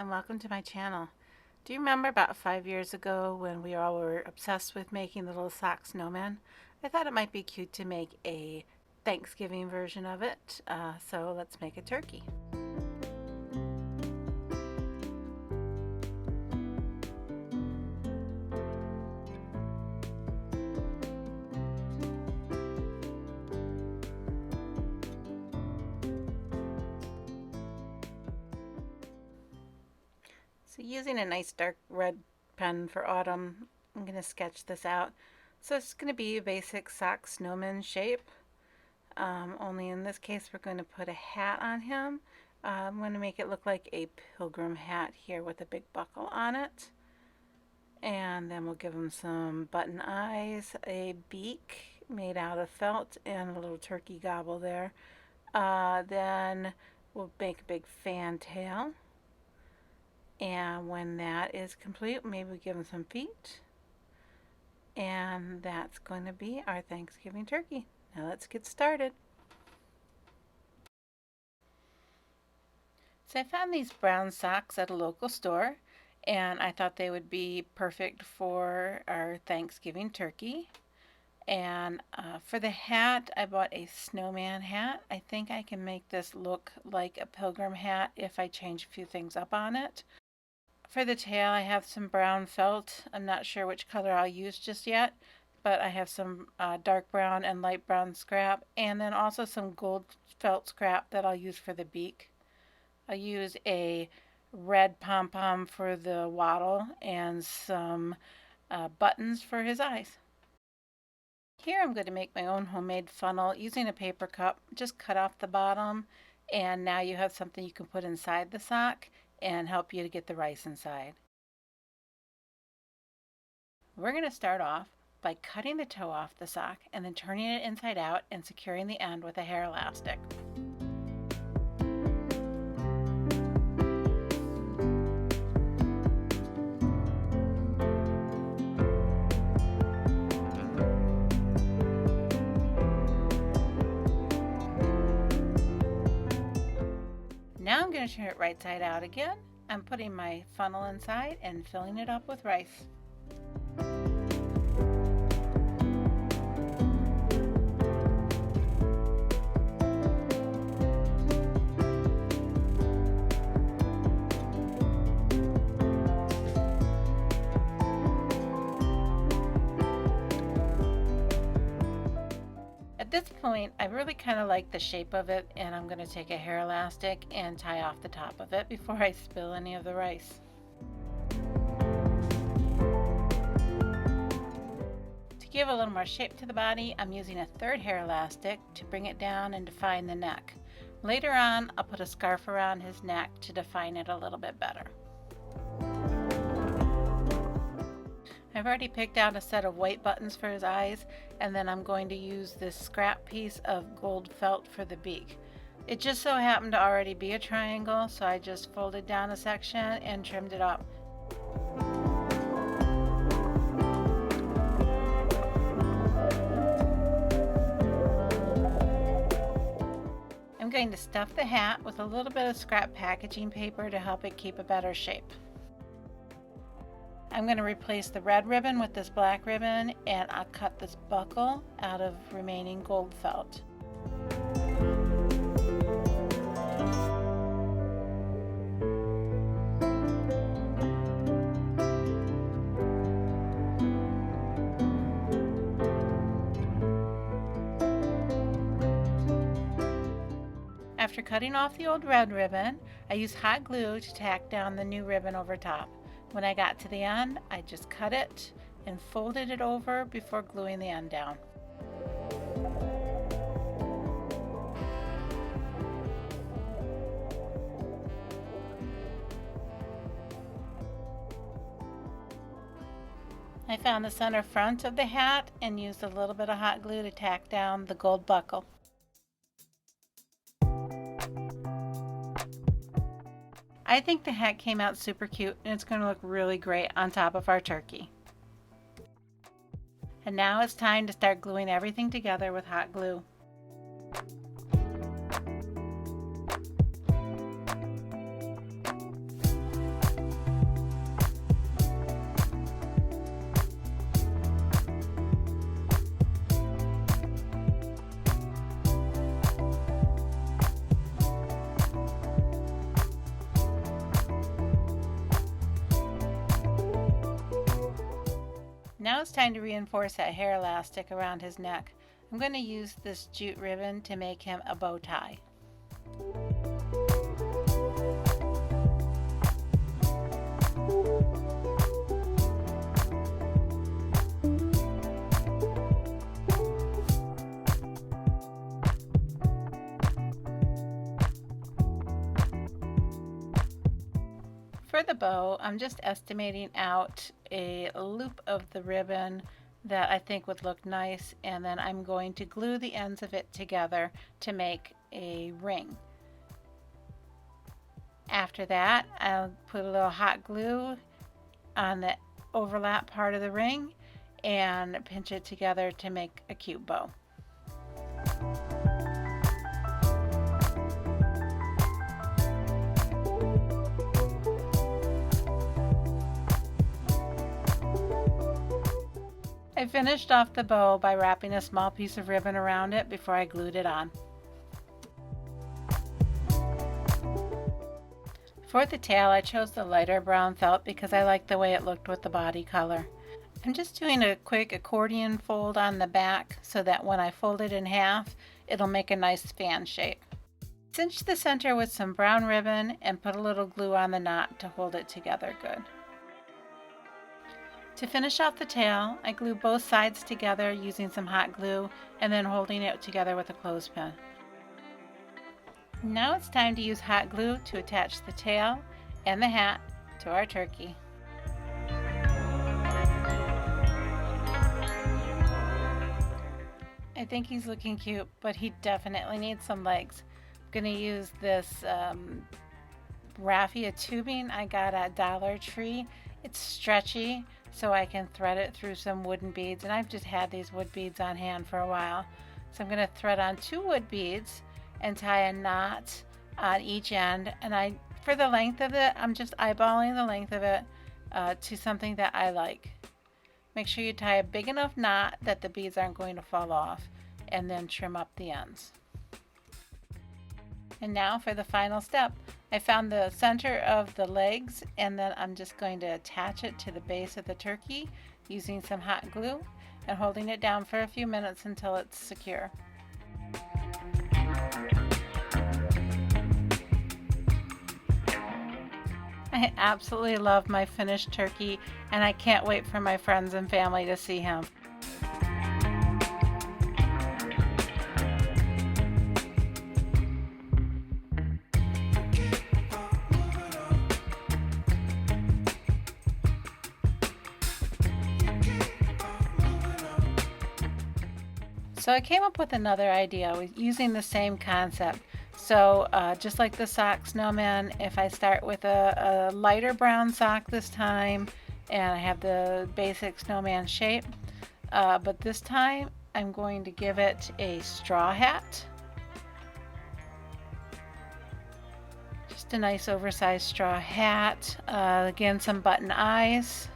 and welcome to my channel. Do you remember about 5 years ago when we all were obsessed with making the little sock snowmen? I thought it might be cute to make a Thanksgiving version of it, so let's make a turkey. So using a nice dark red pen for autumn, I'm going to sketch this out. So it's going to be a basic sock snowman shape, only in this case we're going to put a hat on him. I'm going to make it look like a pilgrim hat here with a big buckle on it. And then we'll give him some button eyes, a beak made out of felt, and a little turkey gobble there. Then we'll make a big fantail. And when that is complete, maybe we give him some feet. And that's going to be our Thanksgiving turkey. Now let's get started. So I found these brown socks at a local store, and I thought they would be perfect for our Thanksgiving turkey. And for the hat, I bought a snowman hat. I think I can make this look like a pilgrim hat if I change a few things up on it. For the tail, I have some brown felt. I'm not sure which color I'll use just yet, but I have some dark brown and light brown scrap, and then also some gold felt scrap that I'll use for the beak. I'll use a red pom-pom for the wattle and some buttons for his eyes. Here I'm going to make my own homemade funnel using a paper cup. Just cut off the bottom, and now you have something you can put inside the sock and help you to get the rice inside. We're going to start off by cutting the toe off the sock and then turning it inside out and securing the end with a hair elastic. Now I'm going to turn it right side out again. I'm putting my funnel inside and filling it up with rice. At this point, I really kind of like the shape of it, and I'm going to take a hair elastic and tie off the top of it before I spill any of the rice. To give a little more shape to the body, I'm using a third hair elastic to bring it down and define the neck. Later on, I'll put a scarf around his neck to define it a little bit better. I've already picked out a set of white buttons for his eyes, and then I'm going to use this scrap piece of gold felt for the beak. It just so happened to already be a triangle, so I just folded down a section and trimmed it up. I'm going to stuff the hat with a little bit of scrap packaging paper to help it keep a better shape. I'm going to replace the red ribbon with this black ribbon, and I'll cut this buckle out of remaining gold felt. After cutting off the old red ribbon, I used hot glue to tack down the new ribbon over top. When I got to the end, I just cut it and folded it over before gluing the end down. I found the center front of the hat and used a little bit of hot glue to tack down the gold buckle. I think the hat came out super cute, and it's going to look really great on top of our turkey. And now it's time to start gluing everything together with hot glue. time to reinforce that hair elastic around his neck. I'm going to use this jute ribbon to make him a bow tie. For the bow, I'm just estimating out a loop of the ribbon that I think would look nice, and then I'm going to glue the ends of it together to make a ring. After that, I'll put a little hot glue on the overlap part of the ring and pinch it together to make a cute bow. I finished off the bow by wrapping a small piece of ribbon around it before I glued it on. For the tail, I chose the lighter brown felt because I liked the way it looked with the body color. I'm just doing a quick accordion fold on the back so that when I fold it in half, it'll make a nice fan shape. Cinch the center with some brown ribbon and put a little glue on the knot to hold it together good. To finish off the tail, I glue both sides together using some hot glue and then holding it together with a clothespin. Now it's time to use hot glue to attach the tail and the hat to our turkey. I think he's looking cute, but he definitely needs some legs. I'm going to use this raffia tubing I got at Dollar Tree. It's stretchy, so I can thread it through some wooden beads, and I've just had these wood beads on hand for a while. So I'm going to thread on 2 wood beads and tie a knot on each end, and for the length of it, I'm just eyeballing the length of it to something that I like. Make sure you tie a big enough knot that the beads aren't going to fall off, and then trim up the ends. And now for the final step. I found the center of the legs, and then I'm just going to attach it to the base of the turkey using some hot glue and holding it down for a few minutes until it's secure. I absolutely love my finished turkey, and I can't wait for my friends and family to see him. So I came up with another idea using the same concept. So just like the sock snowman, if I start with a lighter brown sock this time, and I have the basic snowman shape, but this time I'm going to give it a straw hat. Just a nice oversized straw hat. Again, some button eyes.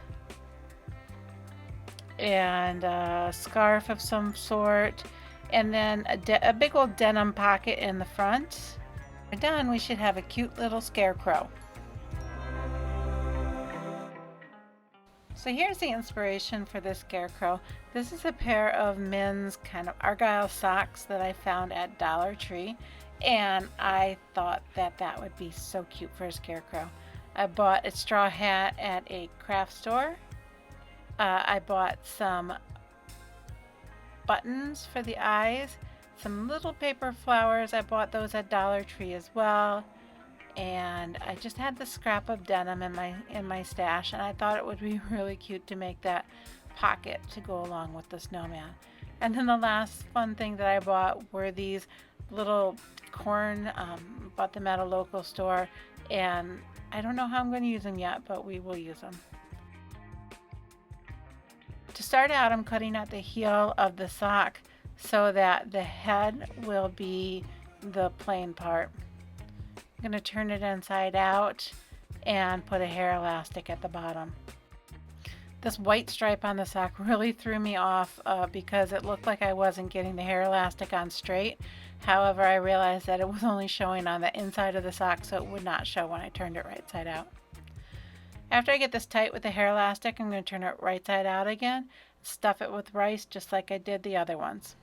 And a scarf of some sort, and then a big old denim pocket in the front. When we're done, we should have a cute little scarecrow. So here's the inspiration for this scarecrow. This is a pair of men's kind of argyle socks that I found at Dollar Tree, and I thought that that would be so cute for a scarecrow. I bought a straw hat at a craft store. I bought some buttons for the eyes, some little paper flowers. I bought those at Dollar Tree as well, and I just had the scrap of denim in my stash, and I thought it would be really cute to make that pocket to go along with the snowman. And then the last fun thing that I bought were these little corn. Bought them at a local store, and I don't know how I'm going to use them yet, but we will use them. To start out, I'm cutting out the heel of the sock so that the head will be the plain part. I'm going to turn it inside out and put a hair elastic at the bottom. This white stripe on the sock really threw me off because it looked like I wasn't getting the hair elastic on straight. However, I realized that it was only showing on the inside of the sock, so it would not show when I turned it right side out. After I get this tight with the hair elastic, I'm going to turn it right side out again. stuff it with rice just like I did the other ones.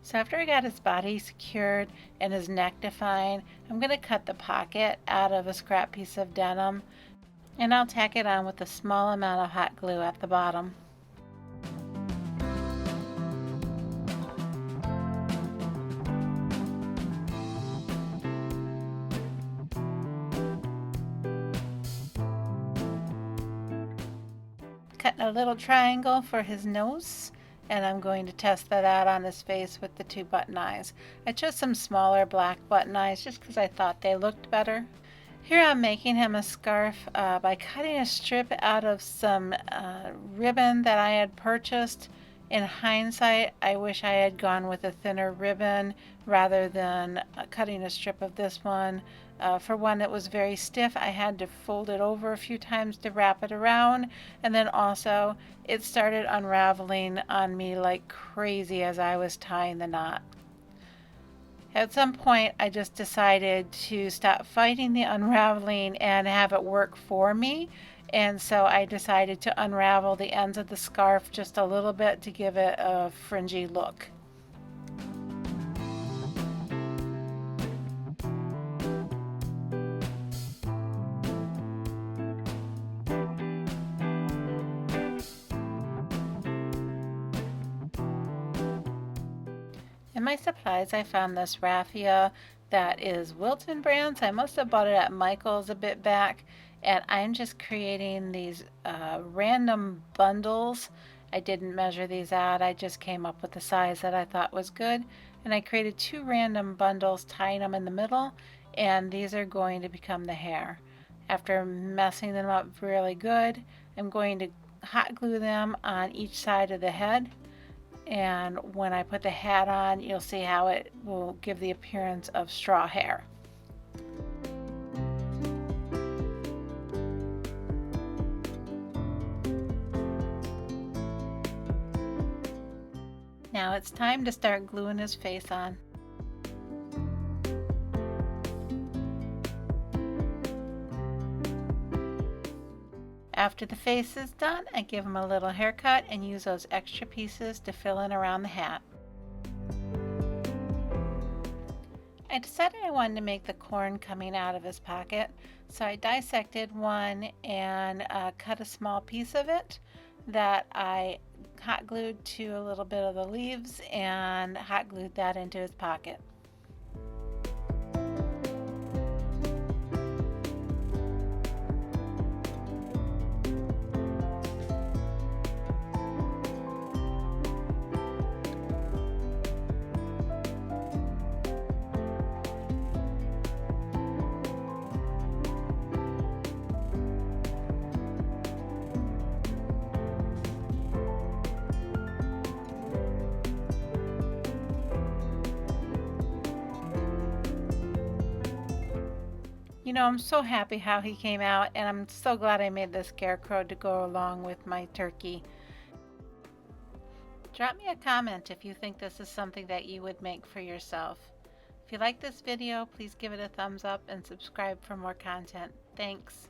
So after I got his body secured and his neck defined, I'm going to cut the pocket out of a scrap piece of denim, and I'll tack it on with a small amount of hot glue at the bottom. Cutting a little triangle for his nose, and I'm going to test that out on his face with the 2 button eyes. I chose some smaller black button eyes just because I thought they looked better. Here I'm making him a scarf by cutting a strip out of some ribbon that I had purchased. In hindsight, I wish I had gone with a thinner ribbon rather than cutting a strip of this one. For one, it was very stiff. I had to fold it over a few times to wrap it around, and then also it started unraveling on me like crazy as I was tying the knot. At some point, I just decided to stop fighting the unraveling and have it work for me. And so I decided to unravel the ends of the scarf just a little bit to give it a fringy look. In my supplies, I found this raffia that is Wilton brand, so I must have bought it at Michael's a bit back, and I'm just creating these random bundles. I didn't measure these out, I just came up with the size that I thought was good, and I created 2 random bundles, tying them in the middle, and these are going to become the hair. After messing them up really good, I'm going to hot glue them on each side of the head, and when I put the hat on, you'll see how it will give the appearance of straw hair. Now it's time to start gluing his face on. After the face is done, I give him a little haircut and use those extra pieces to fill in around the hat. I decided I wanted to make the corn coming out of his pocket, so I dissected one and cut a small piece of it that I hot glued to a little bit of the leaves and hot glued that into his pocket. You know, I'm so happy how he came out, and I'm so glad I made this scarecrow to go along with my turkey. Drop me a comment if you think this is something that you would make for yourself. If you like this video, please give it a thumbs up and subscribe for more content. Thanks.